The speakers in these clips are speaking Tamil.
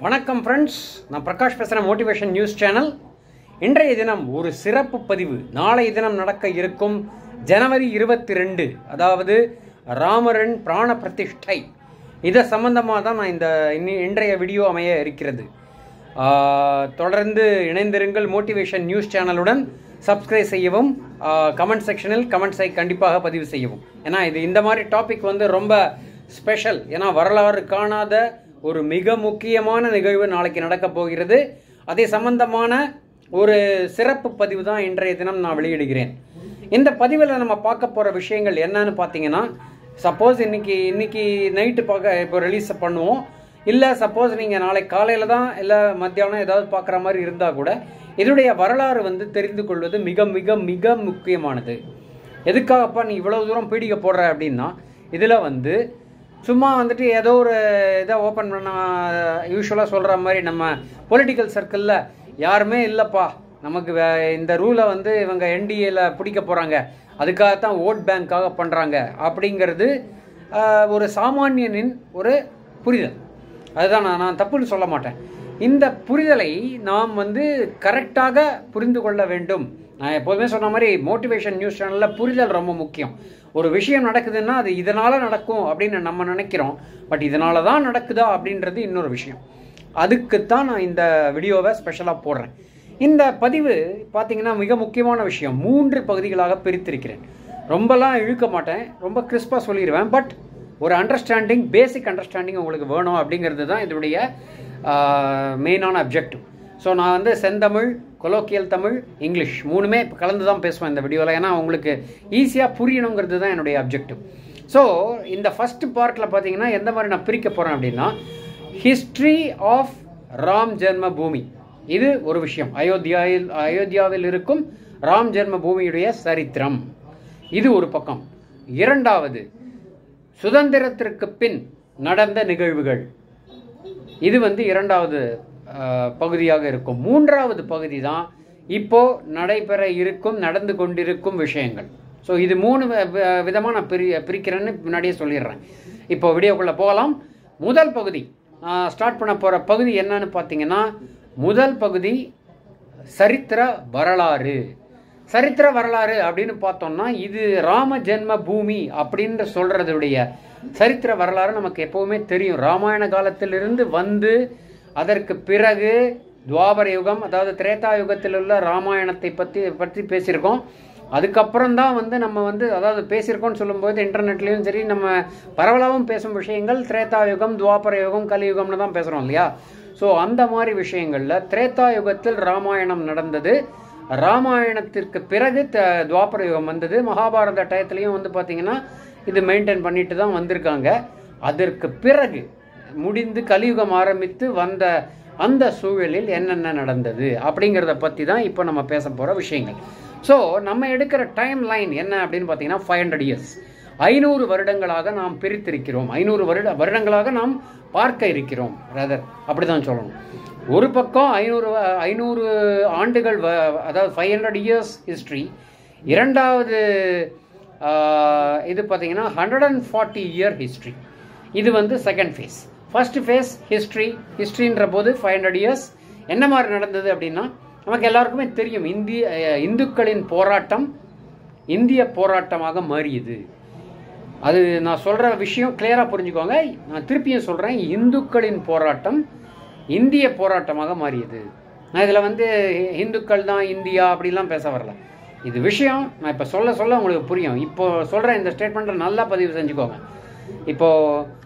வணக்கம் ஃப்ரெண்ட்ஸ், நான் பிரகாஷ் பேசுகிறேன், மோட்டிவேஷன் நியூஸ் சேனல். இன்றைய தினம் ஒரு சிறப்பு பதிவு. நாளைய தினம் நடக்க இருக்கும் ஜனவரி 22, அதாவது ராமரின் பிராண பிரதிஷ்டை, இதை சம்பந்தமாக தான் நான் இன்றைய வீடியோ அமைய இருக்கிறது. தொடர்ந்து இணைந்திருங்கள் மோட்டிவேஷன் நியூஸ் சேனலுடன். சப்ஸ்கிரைப் செய்யவும், கமெண்ட் செக்ஷனில் கமெண்ட்ஸை கண்டிப்பாக பதிவு செய்யவும். ஏன்னா இந்த மாதிரி டாபிக் ரொம்ப ஸ்பெஷல். ஏன்னா வரலாறு காணாத ஒரு மிக முக்கியமான நிகழ்வு நாளைக்கு நடக்கப் போகிறது. அதே சம்பந்தமான ஒரு சிறப்பு பதிவு தான் இன்றைய தினம் நான் வெளியிடுகிறேன். இந்த பதிவில் நம்ம பார்க்க போகிற விஷயங்கள் என்னன்னு பார்த்தீங்கன்னா, சப்போஸ் இன்னைக்கு நைட்டு இப்போ ரிலீஸ் பண்ணுவோம், இல்லை சப்போஸ் நீங்கள் நாளை காலையில் தான் இல்லை மத்தியானம் ஏதாவது பார்க்குற மாதிரி இருந்தால் கூட இதனுடைய வரலாறு தெரிந்து கொள்வது மிக மிக மிக முக்கியமானது. எதுக்காகப்பா நீ இவ்வளவு தூரம் பீடிக்க போடுற அப்படின்னா, இதில் சும்மா ஏதோ ஒரு இதை ஓப்பன் பண்ண யூஸ்வலாக சொல்கிற மாதிரி நம்ம பொலிட்டிக்கல் சர்க்கிளில் யாருமே இல்லைப்பா, நமக்கு இந்த ரூலை இவங்க என்டிஏல பிடிக்க போகிறாங்க, அதுக்காகத்தான் ஓட் பேங்க்காக பண்ணுறாங்க அப்படிங்கிறது ஒரு சாமானியனின் ஒரு புரிதல். அதுதான் நான் தப்புன்னு சொல்ல மாட்டேன். இந்த புரிதலை நாம் கரெக்டாக புரிந்து கொள்ள வேண்டும். நான் எப்போதுமே சொன்ன மாதிரி மோட்டிவேஷன் நியூஸ் சேனலில் புரிதல் ரொம்ப முக்கியம். ஒரு விஷயம் நடக்குதுன்னா அது இதனால் நடக்கும் அப்படின்னு நம்ம நினைக்கிறோம், பட் இதனால தான் நடக்குதா அப்படின்றது இன்னொரு விஷயம். அதுக்குத்தான் நான் இந்த வீடியோவை ஸ்பெஷலாக போடுறேன். இந்த பதிவு பார்த்திங்கன்னா மிக முக்கியமான விஷயம். 3 பகுதிகளாக பிரித்திருக்கிறேன். ரொம்பலாம் இழுக்க மாட்டேன், ரொம்ப கிறிஸ்பாக சொல்லிடுவேன். பட் ஒரு அண்டர்ஸ்டாண்டிங், பேசிக் அண்டர்ஸ்டாண்டிங் உங்களுக்கு வேணும் அப்படிங்கிறது தான் இதனுடைய மெயினான அப்ஜெக்டிவ். ஸோ நான் செந்தமிழ், கொலோக்கியல் தமிழ், இங்கிலீஷ் 3மே கலந்து தான் பேசுவேன் இந்த வீடியோவில். ஏன்னா உங்களுக்கு ஈஸியாக புரியணுங்கிறது தான் என்னுடைய அப்ஜெக்டிவ். ஸோ இந்த ஃபஸ்ட் பார்ட்டில் பார்த்தீங்கன்னா எந்த மாதிரி நான் பிரிக்க போகிறேன் அப்படின்னா, ஹிஸ்ட்ரி ஆஃப் ராம் ஜென்ம பூமி, இது ஒரு விஷயம். அயோத்தியாவில் இருக்கும் ராம் ஜென்ம பூமியுடைய சரித்திரம், இது ஒரு பக்கம். இரண்டாவது, சுதந்திரத்திற்கு பின் நடந்த நிகழ்வுகள், இது இரண்டாவது பகுதியாக இருக்கும். 3வது பகுதி தான் இப்போ நடைபெற இருக்கும், நடந்து கொண்டிருக்கும் விஷயங்கள். ஸோ இது 3 விதமாக நான் பிரிக்கிறேன்னு முன்னாடியே சொல்லிடுறேன். இப்போ வீடியோக்குள்ளே போகலாம். முதல் பகுதி ஸ்டார்ட் பண்ண போகிற பகுதி என்னன்னு பார்த்தீங்கன்னா, முதல் பகுதி சரித்திர வரலாறு. சரித்திர வரலாறு அப்படின்னு பார்த்தோம்னா, இது ராம ஜென்ம பூமி அப்படின்ற சொல்கிறதுடைய சரித்திர வரலாறு நமக்கு எப்போவுமே தெரியும். ராமாயண காலத்திலிருந்து அதற்கு பிறகு துவாபர யுகம், அதாவது திரேதா யுகத்தில் உள்ள ராமாயணத்தை பற்றி பேசியிருக்கோம். அதுக்கப்புறம் தான் நம்ம அதாவது பேசியிருக்கோம்னு சொல்லும்போது இன்டர்நெட்லேயும் சரி நம்ம பரவலாகவும் பேசும் விஷயங்கள் திரேதா யுகம், துவாபர யுகம், கலியுகம்னு தான் பேசுகிறோம் இல்லையா? ஸோ அந்த மாதிரி விஷயங்களில் திரேதா யுகத்தில் ராமாயணம் நடந்தது. ராமாயணத்திற்கு பிறகு துவாபர யுகம் வந்தது. மகாபாரத டயத்துலேயும் பார்த்தீங்கன்னா இது மெயின்டைன் பண்ணிட்டு தான் வந்திருக்காங்க. அதற்கு பிறகு முடிந்து கலியுகம் ஆரம்பித்து வந்த அந்த சூழலில் என்னென்ன நடந்தது அப்படிங்கிறத பற்றி தான் இப்போ நம்ம பேச போகிற விஷயங்கள். ஸோ நம்ம எடுக்கிற டைம் லைன் என்ன அப்படின்னு பார்த்தீங்கன்னா 500 இயர்ஸ், 500 வருடங்களாக நாம் பிரித்திருக்கிறோம். 500 வருடங்களாக நாம் பார்க்க இருக்கிறோம். ரதர் அப்படி தான் சொல்லணும். ஒரு பக்கம் 500 ஆண்டுகள், அதாவது 500 இயர்ஸ் ஹிஸ்ட்ரி. இரண்டாவது இது பார்த்தீங்கன்னா 140 இயர் ஹிஸ்ட்ரி. இது செகண்ட் ஃபேஸ். ஃபர்ஸ்ட் ஃபேஸ் ஹிஸ்ட்ரின்ற போது 500 இயர்ஸ் என்ன மாதிரி நடந்தது அப்படின்னா, நமக்கு எல்லாருக்குமே தெரியும். இந்துக்களின் போராட்டம் இந்திய போராட்டமாக மாறியது. அது நான் சொல்கிற விஷயம் கிளியராக புரிஞ்சுக்கோங்க. நான் திருப்பியும் சொல்கிறேன், இந்துக்களின் போராட்டம் இந்திய போராட்டமாக மாறியது. நான் இதில் இந்துக்கள் தான் இந்தியா அப்படிலாம் பேச வரல. இது விஷயம் நான் இப்போ சொல்ல உங்களுக்கு புரியும். இப்போ சொல்கிற இந்த ஸ்டேட்மெண்ட்டை நல்லா பதிவு செஞ்சுக்கோங்க. இப்போது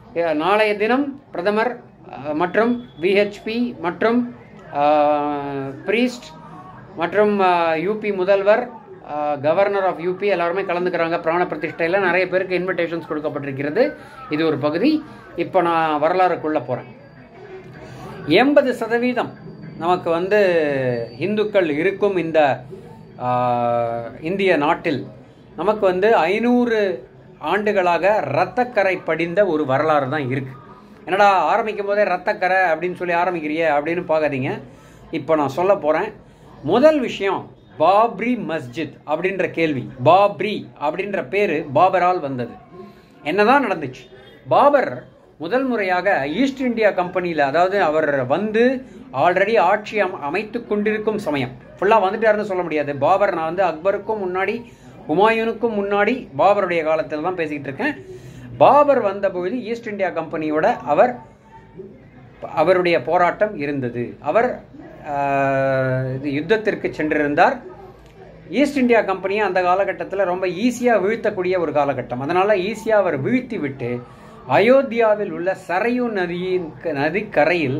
நாளைய தினம் பிரதமர் மற்றும் விஹெச்பி மற்றும் பிரீஸ்ட் மற்றும் யூபி முதல்வர், கவர்னர் ஆஃப் யூபி எல்லாருமே கலந்துக்கிறாங்க பிராண பிரதிஷ்டையில். நிறைய பேருக்கு இன்விடேஷன்ஸ் கொடுக்கப்பட்டிருக்கிறது. இது ஒரு பகுதி. இப்போ நான் வரலாறுக்குள்ளே போகிறேன். 80% நமக்கு இந்துக்கள் இருக்கும் இந்த இந்திய நாட்டில் நமக்கு 500 ஆண்டுகளாக இரத்தக்கரை படிந்த ஒரு வரலாறு தான் இருக்குது. என்னடா ஆரம்பிக்கும் போதே இரத்தக்கரை அப்படின்னு சொல்லி ஆரம்பிக்கிறியே அப்படின்னு பார்க்காதீங்க. இப்போ நான் சொல்ல போகிறேன். முதல் விஷயம், பாப்ரி மஸ்ஜித் அப்படின்ற கேள்வி. பாப்ரி அப்படின்ற பேர் பாபரால் வந்தது. என்னதான் நடந்துச்சு? பாபர் முதல் முறையாக ஈஸ்ட் இந்தியா கம்பெனியில், அதாவது அவர் வந்து ஆல்ரெடி ஆட்சி அமைத்து கொண்டிருக்கும் சமயம், ஃபுல்லாக வந்துட்டாருன்னு சொல்ல முடியாது. பாபர், நான் வந்து அக்பருக்கும் முன்னாடி ஹுமாயூனுக்கும் முன்னாடி பாபருடைய காலத்தில் தான் பேசிக்கிட்டு இருக்கேன். பாபர் வந்தபோது ஈஸ்ட் இந்தியா கம்பெனியோட அவருடைய போராட்டம் இருந்தது. அவர் யுத்தத்திற்கு சென்றிருந்தார். ஈஸ்ட் இந்தியா கம்பெனியை அந்த காலகட்டத்தில் ரொம்ப ஈஸியாக வீழ்த்தக்கூடிய ஒரு காலகட்டம். அதனால் ஈஸியாக அவர் வீழ்த்தி விட்டு அயோத்தியாவில் உள்ள சரையு நதிக்கரையில்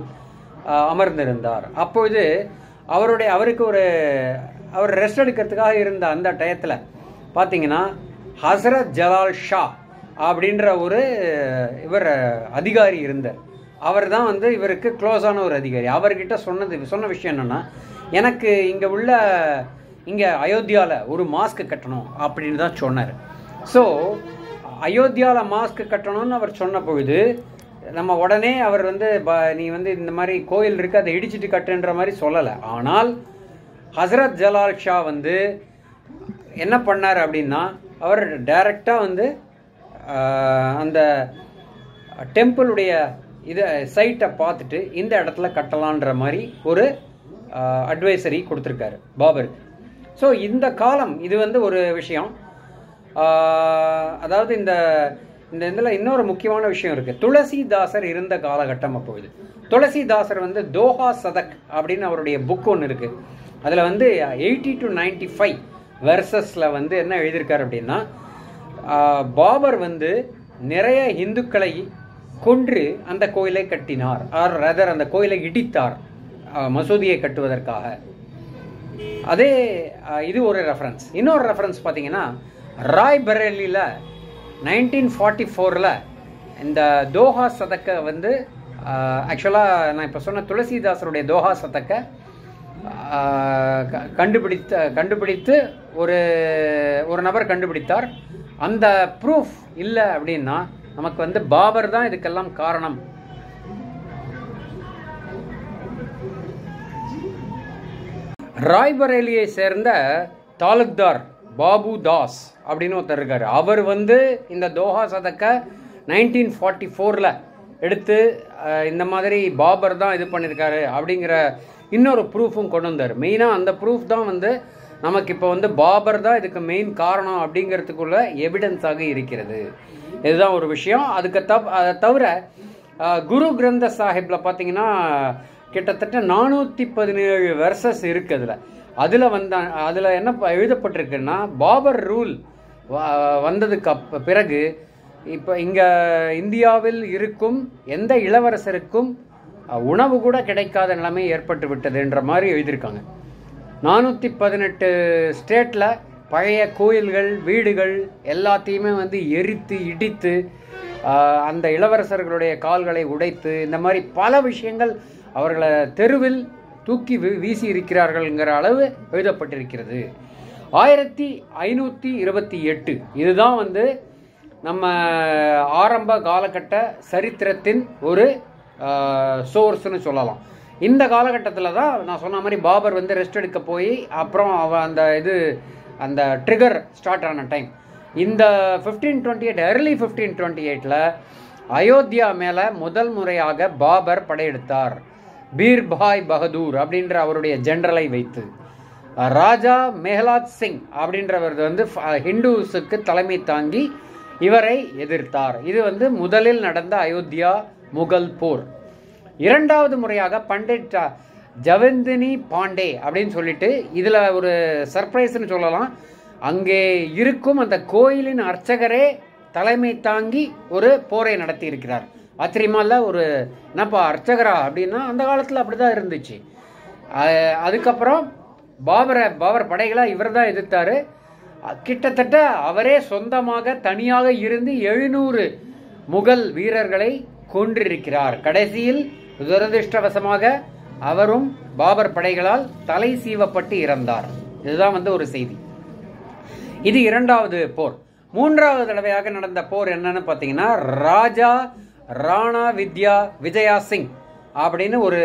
அமர்ந்திருந்தார். அப்பொழுது அவருக்கு அவர் ரெஸ்ட் எடுக்கிறதுக்காக இருந்த அந்த டயத்தில் பார்த்தீங்கன்னா ஹசரத் ஜலால் ஷா அப்படின்ற ஒரு அதிகாரி இருந்தார். அவர் தான் வந்து இவருக்கு க்ளோஸான ஒரு அதிகாரி. அவர்கிட்ட சொன்ன விஷயம் என்னென்னா, எனக்கு இங்கே அயோத்தியாவில் ஒரு மாஸ்க் கட்டணும் அப்படின்னு தான் சொன்னார். ஸோ அயோத்தியாவில் மாஸ்க் கட்டணும்னு அவர் சொன்ன பொழுது நம்ம உடனே அவர் வந்து நீ வந்து இந்த மாதிரி கோயில் இருக்குது அதை இடிச்சிட்டு கட்டுன்ற மாதிரி சொல்லலை. ஆனால் ஹசரத் ஜலால் ஷா வந்து என்ன பண்ணார் அப்படின்னா, அவர் டைரக்டாக வந்து அந்த டெம்பிளுடைய சைட்டை பார்த்துட்டு இந்த இடத்துல கட்டலான்ற மாதிரி ஒரு அட்வைசரி கொடுத்துருக்காரு பாபருக்கு. ஸோ இந்த காலம் இது வந்து ஒரு விஷயம். அதாவது இந்த இதில் இன்னொரு முக்கியமான விஷயம் இருக்குது. துளசிதாசர் இருந்த காலகட்டம். அப்பொழுது துளசிதாசர் வந்து தோஹா சதக் அப்படின்னு அவருடைய புக் ஒன்று இருக்குது. அதில் வந்து 80 to 95 வெர்சஸில் வந்து என்ன எழுதியிருக்காரு அப்படின்னா, பாபர் வந்து நிறைய இந்துக்களை கொன்று அந்த கோயிலை கட்டினார், ஆர் ரதர் அந்த கோயிலை இடித்தார் மசூதியை கட்டுவதற்காக. அதே இது ஒரு ரெஃபரன்ஸ். இன்னொரு ரெஃபரன்ஸ் பார்த்தீங்கன்னா, ராய்பரேலியில் 1944 இந்த தோஹா சதக்கை வந்து ஆக்சுவலாக நான் இப்போ சொன்ன துளசிதாசருடைய தோஹா சதக்கை கண்டுபிடித்து ஒரு நபர் கண்டுபிடித்தார். அந்த ப்ரூஃப் இல்லை அப்படின்னா நமக்கு வந்து பாபர் தான் இதுக்கெல்லாம் காரணம். ராய்பரேலியை சேர்ந்த தாலுக்தார் பாபு தாஸ் அப்படின்னு ஒருத்தர் இருக்காரு. அவர் வந்து இந்த தோஹா சதக்கை 1944 எடுத்து இந்த மாதிரி பாபர் தான் இது பண்ணியிருக்காரு அப்படிங்கிற இன்னொரு ப்ரூஃபும் கொண்டு வந்தார். மெயினாக அந்த ப்ரூஃப் தான் வந்து நமக்கு இப்போ வந்து பாபர் தான் இதுக்கு மெயின் காரணம் அப்படிங்கிறதுக்குள்ள எவிடன்ஸாக இருக்கிறது. இதுதான் ஒரு விஷயம். அதை தவிர குரு கிரந்த சாஹிப்பில் பார்த்தீங்கன்னா கிட்டத்தட்ட 417 வெர்சஸ் இருக்குது. அதில் என்ன எழுதப்பட்டிருக்குன்னா, பாபர் ரூல் வந்ததுக்கு பிறகு இப்போ இங்கே இந்தியாவில் இருக்கும் எந்த இளவரசருக்கும் உணவு கூட கிடைக்காத நிலைமை ஏற்பட்டு விட்டதுன்ற மாதிரி எழுதியிருக்காங்க. 418 ஸ்டேட்டில் பழைய கோயில்கள், வீடுகள் எல்லாத்தையுமே வந்து எரித்து இடித்து அந்த இளவரசர்களுடைய கால்களை உடைத்து இந்த மாதிரி பல விஷயங்கள் அவர்களை தெருவில் தூக்கி வீசி இருக்கிறார்கள்ங்கிற அளவு எழுதப்பட்டிருக்கிறது. 1528 இதுதான் வந்து நம்ம ஆரம்ப காலகட்ட சரித்திரத்தின் ஒரு சோர்ஸ்னு சொல்லலாம். இந்த காலகட்டத்தில் தான் நான் சொன்ன மாதிரி பாபர் வந்து ரெஸ்ட் எடுக்க போய் அப்புறம் அந்த ட்ரிகர் ஸ்டார்ட் ஆன டைம். இந்த 1528 early 1528 அயோத்தியா மேலே முதல் முறையாக பாபர் படையெடுத்தார். பீர்பாய் பகதூர் அப்படின்ற அவருடைய ஜெனரலை வைத்து. ராஜா மெஹலாத் சிங் அப்படின்றவர் வந்து ஹிந்துஸுக்கு தலைமை தாங்கி இவரை எதிர்த்தார். இது வந்து முதலில் நடந்த அயோத்தியா முகல் போர். இரண்டாவது முறையாக பண்டிட் ஜவந்தினி பாண்டே அப்படின்னு சொல்லிட்டு இதில் ஒரு சர்ப்ரைஸ்ன்னு சொல்லலாம். அங்கே இருக்கும் அந்த கோயிலின் அர்ச்சகரே தலைமை தாங்கி ஒரு போரை நடத்தி இருக்கிறார். ஆச்சரியமா இல்லை? ஒரு என்னப்பா அர்ச்சகரா அப்படின்னா அந்த காலத்தில் அப்படி தான் இருந்துச்சு. அதுக்கப்புறம் பாபர் படைகளை இவர் தான் எதிர்த்தார். கிட்டத்தட்ட அவரே சொந்தமாக தனியாக இருந்து 700 முகல் வீரர்களை கொன்றிருக்கிறார். கடைசியில் துரதிருஷ்டவசமாக அவரும் பாபர் படைகளால் தலை சீவப்பட்டு இறந்தார். இதுதான் வந்து ஒரு செய்தி. இது இரண்டாவது போர். மூன்றாவது தடவையாக நடந்த போர் என்னன்னு பார்த்தீங்கன்னா, ராஜா ராணா விஜயா சிங் அப்படின்னு ஒரு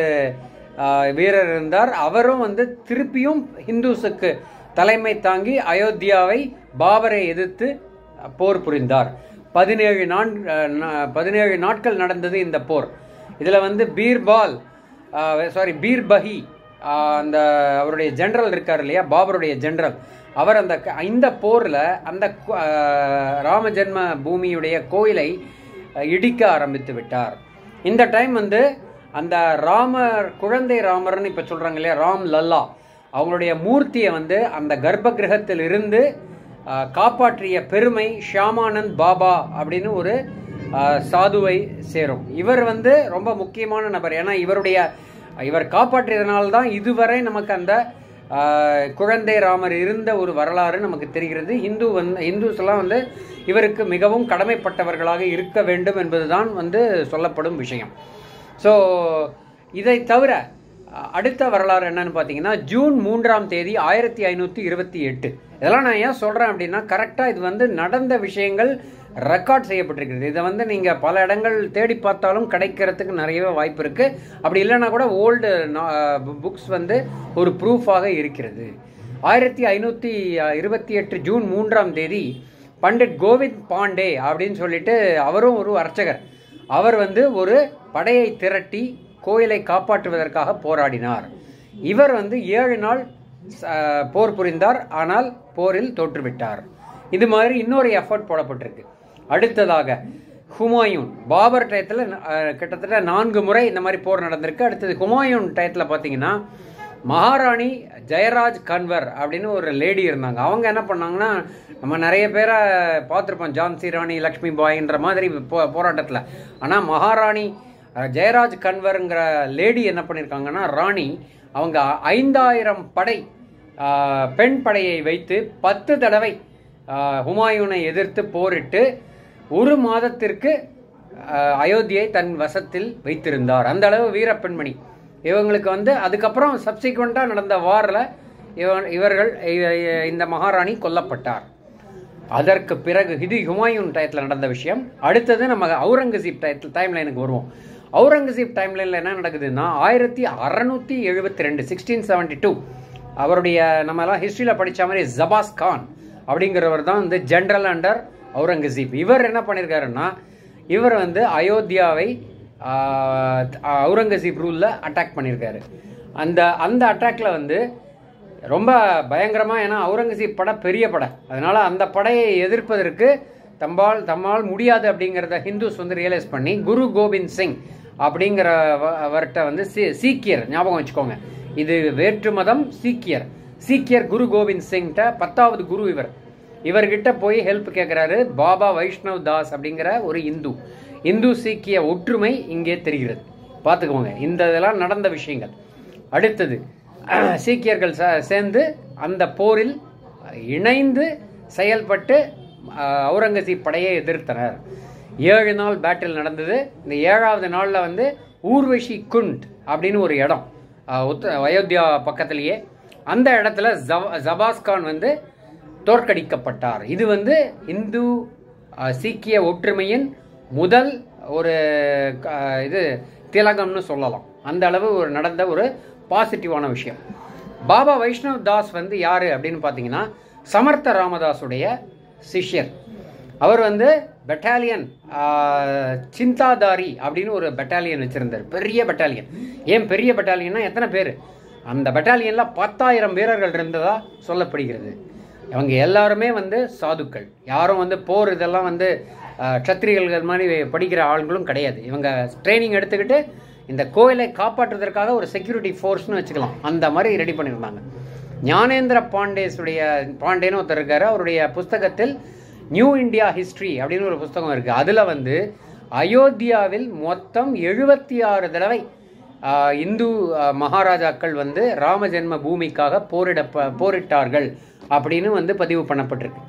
வீரர் இருந்தார். அவரும் வந்து திருப்பியும் ஹிந்துஸுக்கு தலைமை தாங்கி அயோத்தியாவை பாபரை எதிர்த்து போர் புரிந்தார். 17 நாட்கள் நடந்தது இந்த போர். இதில் வந்து பீர்பஹி அந்த அவருடைய ஜெனரல் இருக்கார் இல்லையா, பாபருடைய ஜெனரல், அவர் இந்த போரில் அந்த ராம ஜென்ம பூமியுடைய கோயிலை இடிக்க ஆரம்பித்து விட்டார். இந்த டைம் வந்து அந்த குழந்தை ராமர்னு இப்போ சொல்கிறாங்க இல்லையா, ராம் லல்லா, அவங்களுடைய மூர்த்தியை வந்து அந்த கர்ப்ப கிரகத்தில் இருந்து காப்பாற்றிய பெருமை ஷியாமானந்த் பாபா அப்படின்னு ஒரு சாதுவை சேரும். இவர் வந்து ரொம்ப முக்கியமான நபர். ஏன்னா இவர் காப்பாற்றியதனால்தான் இதுவரை நமக்கு அந்த குழந்தை ராமர் இருந்த ஒரு வரலாறு நமக்கு தெரிகிறது. இந்துஸ் எல்லாம் வந்து இவருக்கு மிகவும் கடமைப்பட்டவர்களாக இருக்க வேண்டும் என்பதுதான் வந்து சொல்லப்படும் விஷயம். ஸோ இதை தவிர அடுத்த வரலாறு என்னன்னு பார்த்தீங்கன்னா, ஜூன் 3ஆம் தேதி 1528. இதெல்லாம் நான் ஏன் சொல்கிறேன் அப்படின்னா, கரெக்டாக இது வந்து நடந்த விஷயங்கள் ரெக்கார்ட் செய்யப்பட்டிருக்கிறது. இதை வந்து நீங்கள் பல இடங்கள் தேடி பார்த்தாலும் கிடைக்கிறதுக்கு நிறையவே வாய்ப்பு இருக்குது. அப்படி இல்லைன்னா கூட ஓல்டு புக்ஸ் வந்து ஒரு ப்ரூஃபாக இருக்கிறது. 1528 ஜூன் 3ஆம் தேதி பண்டிட் கோவிந்த் பாண்டே அப்படின்னு சொல்லிட்டு அவரும் ஒரு அர்ச்சகர், அவர் வந்து ஒரு படையை திரட்டி கோயிலை காப்பாற்றுவதற்காக போராடினார். இவர் வந்து 7 நாள் போர் புரிந்தார், ஆனால் போரில் தோற்றுவிட்டார். இது மாதிரி இன்னொரு எஃபர்ட் போடப்பட்டிருக்கு. அடுத்ததாக ஹுமாயூன், பாபர் டயத்தில் கிட்டத்தட்ட 4 முறை இந்த மாதிரி போர் நடந்திருக்கு. அடுத்தது ஹுமாயூன் டயத்தில் பார்த்தீங்கன்னா மகாராணி ஜெயராஜ் கன்வர் அப்படின்னு ஒரு லேடி இருந்தாங்க. அவங்க என்ன பண்ணாங்கன்னா, நம்ம நிறைய பேரை பார்த்துருப்போம், ஜான்சி ராணி லக்ஷ்மி பாய்ன்ற மாதிரி போராட்டத்தில். ஆனால் மகாராணி ஜெயராஜ் கன்வருங்கிற லேடி என்ன பண்ணியிருக்காங்கன்னா, ராணி, அவங்க 5000 படை பெண் படையை வைத்து 10 தடவை ஹுமாயூனை எதிர்த்து போரிட்டு 1 மாதத்திற்கு அயோத்தியை தன் வசத்தில் வைத்திருந்தார். அந்த அளவு வீர பெண்மணி இவங்களுக்கு வந்து. அதுக்கப்புறம் சப்சிக்வெண்ட்டாக நடந்த வாரில் இவர்கள் இந்த மகாராணி கொல்லப்பட்டார். அதற்கு பிறகு இது ஹுமாயூன் டயத்தில் நடந்த விஷயம். அடுத்தது நம்ம அவுரங்கசீப் டைம்லைனுக்கு வருவோம். அவுரங்கசீப் டைம்லைனில் என்ன நடக்குதுன்னா, 1672 1672 அவருடைய நம்ம எல்லாம் ஹிஸ்ட்ரியில் படித்த மாதிரி ஜபாஸ் கான் அப்படிங்கிறவர் தான் வந்து ஜென்ரல் அண்டர் அவுரங்கசீப். இவர் என்ன பண்ணியிருக்காருன்னா, இவர் வந்து அயோத்தியாவை அவுரங்கசீப் ரூலில் அட்டாக் பண்ணியிருக்காரு. அந்த அட்டாக்ல வந்து ரொம்ப பயங்கரமாக, ஏன்னா அவுரங்கசீப் படை பெரிய படை, அதனால் அந்த படையை எதிர்ப்பதற்கு தம்மால் முடியாது அப்படிங்கிறத ஹிந்துஸ் வந்து ரியலைஸ் பண்ணி குரு கோபிந்த் சிங் அப்படிங்கிறவர்கிட்ட வந்து சீக்கியர், ஞாபகம் வச்சுக்கோங்க, இது வேற்று மதம் சீக்கியர் குரு கோபிந்த் சிங்கிட்ட 10வது குரு இவர்கிட்ட போய் ஹெல்ப் கேட்குறாரு. பாபா வைஷ்ணவ் தாஸ் அப்படிங்கிற ஒரு இந்து சீக்கிய ஒற்றுமை இங்கே தெரிகிறது. பார்த்துக்கோங்க, இந்த இதெல்லாம் நடந்த விஷயங்கள். அடுத்தது சீக்கியர்கள் சேர்ந்து அந்த போரில் இணைந்து செயல்பட்டு அவுரங்கசீப் படையை எதிர்த்தனர். 7 நாள் பேட்டில் நடந்தது. இந்த 7வது நாளில் வந்து ஊர்வஷி குண்ட் அப்படின்னு ஒரு இடம் அயோத்தியா பக்கத்திலேயே, அந்த இடத்துல ஜபாஸ்கான் வந்து தோற்கடிக்கப்பட்டார். இது வந்து இந்து சீக்கிய ஒற்றுமையின் முதல் ஒரு இது திலகம்னு சொல்லலாம். அந்த அளவு நடந்த ஒரு பாசிட்டிவான விஷயம். பாபா வைஷ்ணவ் தாஸ் வந்து யாரு அப்படின்னு பார்த்தீங்கன்னா, சமர்த்த ராமதாஸுடைய சிஷ்யர். அவர் வந்து பெட்டாலியன் சிந்தாதாரி அப்படின்னு ஒரு பெட்டாலியன் வச்சிருந்தார், பெரிய பெட்டாலியன். ஏன் பெரிய பெட்டாலியன்னா எத்தனை பேர்? அந்த பெட்டாலியனில் 10,000 வீரர்கள் இருந்ததா சொல்லப்படுகிறது. அவங்க எல்லாருமே வந்து சாதுக்கள், யாரும் வந்து போர் இதெல்லாம் வந்து க்ஷத்திரிகள் மாதிரி படிக்கிற ஆளுங்களும் கிடையாது. இவங்க ட்ரைனிங் எடுத்துக்கிட்டு இந்த கோயிலை காப்பாற்றுவதற்காக ஒரு செக்யூரிட்டி ஃபோர்ஸ்னு வச்சுக்கலாம், அந்த மாதிரி ரெடி பண்ணியிருந்தாங்க. ஞானேந்திர பாண்டேன்னு ஒருத்தர் இருக்காரு. அவருடைய புஸ்தகத்தில் நியூ இந்தியா ஹிஸ்ட்ரி அப்படின்னு ஒரு புஸ்தகம் இருக்குது. அதில் வந்து அயோத்தியாவில் மொத்தம் 76 தடவை இந்து மகாராஜாக்கள் வந்து ராம ஜென்ம பூமிக்காக போரிட்டார்கள் அப்படின்னு வந்து பதிவு பண்ணப்பட்டிருக்கு.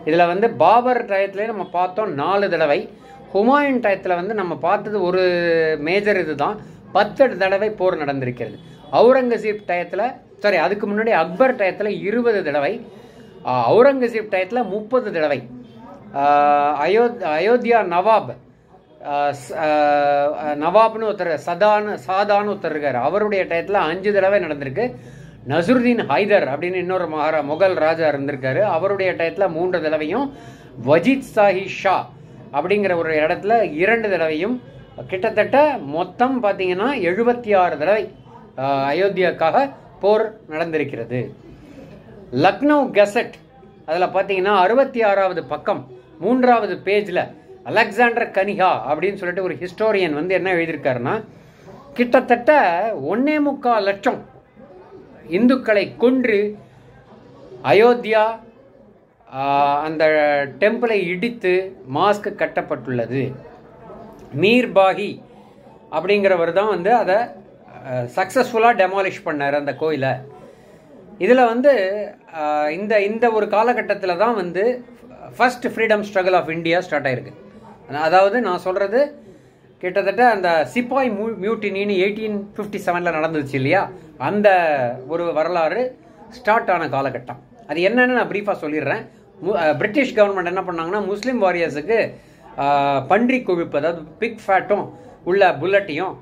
இதில் வந்து பாபர் டயத்துலேயே நம்ம பார்த்தோம் 4 தடவை. ஹுமாயூன் டயத்தில் வந்து நம்ம பார்த்தது ஒரு மேஜர் இதுதான், 10 தடவை போர் நடந்திருக்கிறது. அவுரங்கசீப் டயத்தில் அதுக்கு முன்னாடி அக்பர் டயத்தில் 20 தடவை, அவுரங்கசீப் டயத்தில் 30 தடவை. அயோத்தியா நவாப்னு ஒருத்தர் சாதான்னு ஒருத்தர் இருக்கார், அவருடைய டயத்தில் 5 தடவை நடந்திருக்கு. நசுருதீன் ஹைதர் அப்படின்னு இன்னொரு முகல் ராஜா இருந்திருக்காரு, அவருடைய டயத்தில் 3 தடவையும். வஜித் சாஹி ஷா அப்படிங்கிற ஒரு இடத்துல 2 தடவையும் கிட்டத்தட்ட மொத்தம் பார்த்தீங்கன்னா 76 தடவை அயோத்தியாவுக்காக போர் நடந்திருக்கிறது. லக்னோ கெசட் அதில் பார்த்தீங்கன்னா 66வது பக்கம் 3வது பேஜில் அலெக்சாண்டர் கனிஹா அப்படின்னு சொல்லிட்டு ஒரு ஹிஸ்டோரியன் வந்து என்ன எழுதியிருக்காருன்னா, கிட்டத்தட்ட 1.25 லட்சம் இந்துக்களை கொன்று அயோத்தியா அந்த டெம்பிளை இடித்து மாஸ்க் கட்டப்பட்டுள்ளது. மீர்பாகி அப்படிங்கிறவர் தான் வந்து அதை சக்ஸஸ்ஃபுல்லாக டெமாலிஷ் பண்ணார் அந்த கோயிலை. இதில் வந்து இந்த ஒரு காலகட்டத்தில் தான் வந்து first freedom struggle of India start ஆகிருக்கு. அதாவது நான் சொல்கிறது கிட்டத்தட்ட அந்த சிப்பாய் மியூட்டினின்னு 1857 நடந்துச்சு இல்லையா, அந்த ஒரு வரலாறு ஸ்டார்ட் ஆன காலகட்டம். அது என்னன்னு நான் ப்ரீஃபாக சொல்லிடுறேன். பிரிட்டிஷ் கவர்மெண்ட் என்ன பண்ணாங்கன்னா, முஸ்லீம் வாரியர்ஸுக்கு பன்றி கொழுப்பு, அதாவது பிக் ஃபேட்டும் உள்ள புல்லட்டையும்,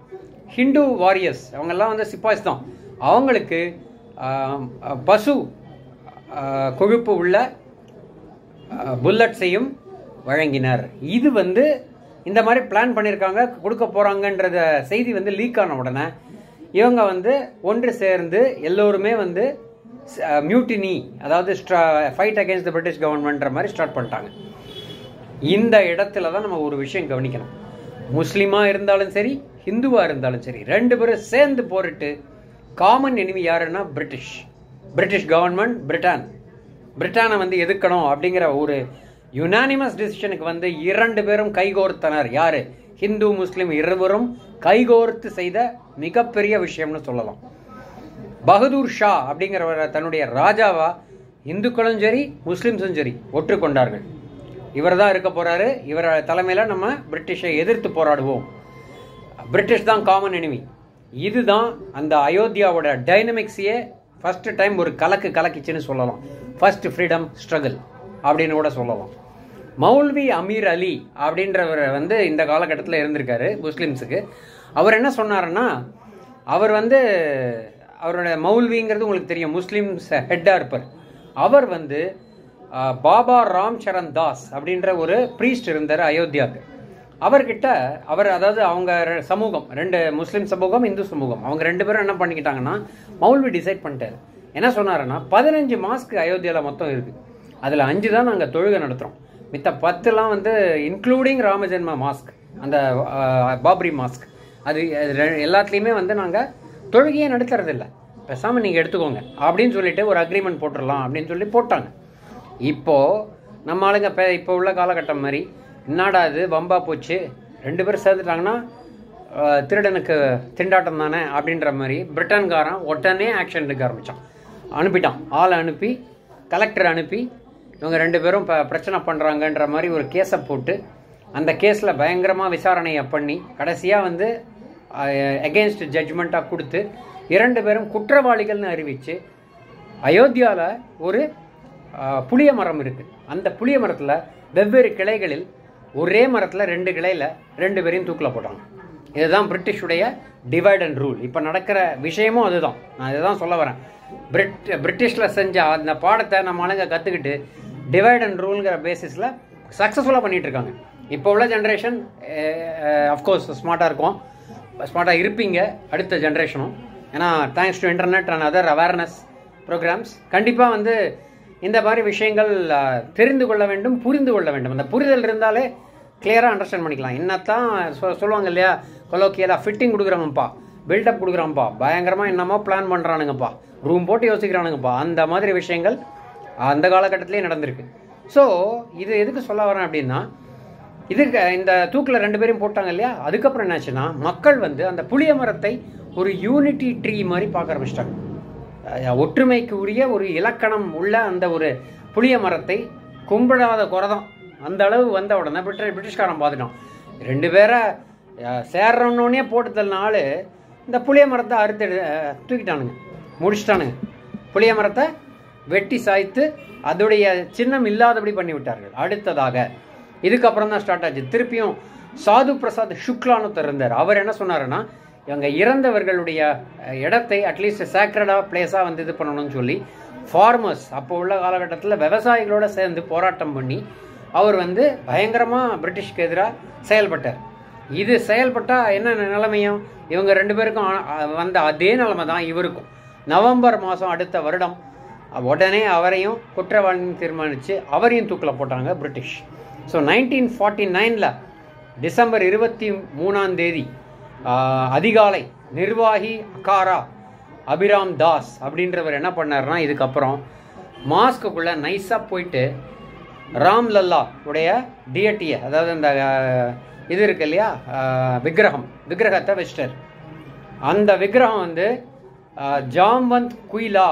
ஹிந்து வாரியர்ஸ் அவங்கெல்லாம் வந்து சிப்பாய்ஸ் தான், அவங்களுக்கு பசு கொழுப்பு உள்ள புல்லட்ஸையும் வழங்கினார். இது வந்து இந்த மாதிரி பிளான் பண்ணியிருக்காங்க, கொடுக்க போகிறாங்கன்றத செய்தி வந்து லீக் ஆன உடனே இவங்க வந்து ஒன்று சேர்ந்து எல்லோருமே வந்து மியூட்டினி, அதாவது ஃபைட் அகேன்ஸ்ட் த பிரிட்டிஷ் கவர்மெண்ட்ற மாதிரி ஸ்டார்ட் பண்ணிட்டாங்க. இந்த இடத்துல தான் நம்ம ஒரு விஷயம் கவனிக்கணும். முஸ்லீமாக இருந்தாலும் சரி, ஹிந்துவாக இருந்தாலும் சரி, 2 பேரும் சேர்ந்து போரிட்டு காமன் எனிமி யாருன்னா பிரிட்டிஷ் கவர்மெண்ட், பிரிட்டானை வந்து எதிர்க்கணும் அப்படிங்கிற ஒரு யுனானிமஸ் டிசிஷனுக்கு வந்து 2 பேரும் கைகோர்த்தனர். யாரு? ஹிந்து முஸ்லீம் இருவரும் கைகோர்த்து செய்த மிகப்பெரிய விஷயம்னு சொல்லலாம். பகதூர் ஷா அப்படிங்கிறவர் தன்னுடைய ராஜாவா இந்துக்களும் சரி முஸ்லீம்ஸும் சரி ஒற்றுக்கொண்டார்கள். இவர் தான் இருக்க போறாரு, இவர் தலைமையில் நம்ம பிரிட்டிஷை எதிர்த்து போராடுவோம், பிரிட்டிஷ் தான் காமன் எனிமி. இதுதான் அந்த அயோத்தியாவோட டைனமிக்ஸையே ஃபர்ஸ்ட் டைம் ஒரு கலக்கிச்சுன்னு சொல்லலாம். ஃபர்ஸ்ட் ஃப்ரீடம் ஸ்ட்ரகிள் அப்படின்னு கூட சொல்லலாம். மௌல்வி அமீர் அலி அப்படின்றவர் வந்து இந்த காலகட்டத்தில் இருந்திருக்காரு முஸ்லீம்ஸுக்கு. அவர் என்ன சொன்னாருன்னா, அவர் வந்து அவரோட மௌல்விங்கிறது உங்களுக்கு தெரியும், முஸ்லீம்ஸ் ஹெட்டாக இருப்பார். அவர் வந்து பாபா ராம் சரண் தாஸ் அப்படின்ற ஒரு ப்ரீஸ்ட் இருந்தார் அயோத்தியாவுக்கு. அவர்கிட்ட அதாவது அவங்க சமூகம் 2 முஸ்லீம் சமூகம், இந்து சமூகம், அவங்க 2 பேரும் என்ன பண்ணிக்கிட்டாங்கன்னா, மௌல்வி டிசைட் பண்ணிட்டார். என்ன சொன்னாருன்னா, 15 மாஸ்க் அயோத்தியாவில் மொத்தம் இருக்குது, அதில் 5 தான் நாங்கள் தொழுகை நடத்துகிறோம், மித்த 10 வந்து இன்க்ளூடிங் ராமஜென்ம மாஸ்க், அந்த பாப்ரி மாஸ்க், அது எல்லாத்துலேயுமே வந்து நாங்கள் தொழுகையே நடத்துறதில்லை, பேசாமல் நீங்கள் எடுத்துக்கோங்க அப்படின்னு சொல்லிட்டு ஒரு அக்ரிமெண்ட் போட்டுடலாம் அப்படின்னு சொல்லி போட்டாங்க. இப்போது நம்ம ஆளுங்க இப்போ உள்ள காலகட்டம் மாதிரி என்னடா இது வம்பா போச்சு, 2 பேரும் சேர்ந்துட்டாங்கன்னா திருடனுக்கு திண்டாட்டம் தானே அப்படின்ற மாதிரி பிரிட்டன்காரன் உடனே ஆக்ஷன் எடுக்க ஆரம்பித்தான். அனுப்பிட்டான், ஆளை அனுப்பி, கலெக்டர் அனுப்பி, இவங்க 2 பேரும் இப்போ பிரச்சனை பண்ணுறாங்கன்ற மாதிரி ஒரு கேஸை போட்டு அந்த கேஸில் பயங்கரமாக விசாரணையை பண்ணி கடைசியாக வந்து அகெயின்ஸ்ட் ஜட்ஜ்மெண்ட்டாக கொடுத்து 2 பேரும் குற்றவாளிகள்னு அறிவித்து, அயோத்தியாவில் ஒரு புளிய மரம் இருக்குது, அந்த புளிய மரத்தில் வெவ்வேறு கிளைகளில் ஒரே மரத்தில் 2 கிளையில் 2 பேரையும் தூக்கில் போட்டாங்க. இதுதான் பிரிட்டிஷுடைய டிவைட் அண்ட் ரூல். இப்போ நடக்கிற விஷயமும் அதுதான். நான் இதுதான் சொல்ல வரேன். பிரிட்டிஷில் செஞ்ச அந்த பாடத்தை நம்ம ஆளுங்க கற்றுக்கிட்டு டிவைட் அண்ட் ரூல்ங்கிற பேசிஸில் சக்ஸஸ்ஃபுல்லாக பண்ணிகிட்டு இருக்காங்க. இப்போ உள்ள ஜென்ரேஷன் அஃப்கோர்ஸ் ஸ்மார்ட்டாக இருப்பீங்க, அடுத்த ஜென்ரேஷனும். ஏன்னா thanks to internet and other awareness programs கண்டிப்பாக வந்து இந்த மாதிரி விஷயங்கள் தெரிந்து கொள்ள வேண்டும், புரிந்து கொள்ள வேண்டும். அந்த புரிதல் இருந்தாலே கிளியராக அண்டர்ஸ்டாண்ட் பண்ணிக்கலாம். என்னத்தான் சொல்லுவாங்க இல்லையா, கொலோக்கியலாக ஃபிட்டிங் கொடுக்குறாங்கப்பா, பில்டப் கொடுக்குறாங்கப்பா, பயங்கரமாக என்னமோ பிளான் பண்ணுறானுங்கப்பா, ரூம் போட்டு யோசிக்கிறானுங்கப்பா, அந்த மாதிரி விஷயங்கள் அந்த காலகட்டத்திலே நடந்திருக்கு. ஸோ இது எதுக்கு சொல்ல வரேன் அப்படின்னா, இதுக்கு இந்த தூக்கில் 2 பேரையும் போட்டாங்க இல்லையா, அதுக்கப்புறம் என்னாச்சுன்னா மக்கள் வந்து அந்த புளிய மரத்தை ஒரு யூனிட்டி ட்ரீ மாதிரி பார்க்க ஆரம்பிச்சிட்டாங்க. ஒற்றுமைக்கு உரிய ஒரு இலக்கணம் உள்ள அந்த ஒரு புளிய மரத்தை கும்பிடாத குறைதான். அந்த அளவு வந்த உடனே பிரிட்டிஷ்காரன் பார்த்துட்டான், 2 பேரை சேர்றோன்னே போட்டுதல்னால இந்த புளிய மரத்தை தூக்கிட்டானுங்க, முடிச்சிட்டானுங்க. புளிய மரத்தை வெட்டி சாய்த்து அதோடைய சின்னம் இல்லாதபடி பண்ணி விட்டார்கள். அடுத்ததாக இதுக்கப்புறம் தான் ஸ்டார்ட் ஆச்சு. திருப்பியும் சாது பிரசாத் சுக்லான்னு இருந்தார். அவர் என்ன சொன்னாருன்னா, இவங்க இறந்தவர்களுடைய இடத்தை அட்லீஸ்ட் சேக்ரடாக பிளேஸாக வந்து இது பண்ணணும்னு சொல்லி ஃபார்மர்ஸ் அப்போ உள்ள காலகட்டத்தில் விவசாயிகளோடு சேர்ந்து போராட்டம் பண்ணி அவர் வந்து பயங்கரமாக பிரிட்டிஷ்க்கு எதிராக செயல்பட்டார். இது செயல்பட்டால் என்ன நிலைமையும் இவங்க 2 பேருக்கும் வந்த அதே நிலைமை தான் இவருக்கும். நவம்பர் மாதம் அடுத்த வருடம் உடனே அவரையும் குற்றவாளின்னு தீர்மானித்து அவரையும் தூக்கில் போட்டாங்க பிரிட்டிஷ். ஸோ 1949 டிசம்பர் 23 அதிகாலை நிர்வாகி அகாரா அபிராம் தாஸ் அப்படின்றவர் என்ன பண்ணார்னா, இதுக்கப்புறம் மாஸ்க்குள்ளே நைஸாக போயிட்டு ராம்லல்லா உடைய டிஎட்டியை, அதாவது அந்த இது இருக்கு இல்லையா விக்கிரகத்தை வச்சிட்டார். அந்த விக்கிரகம் வந்து ஜாம்வந்த் குயிலா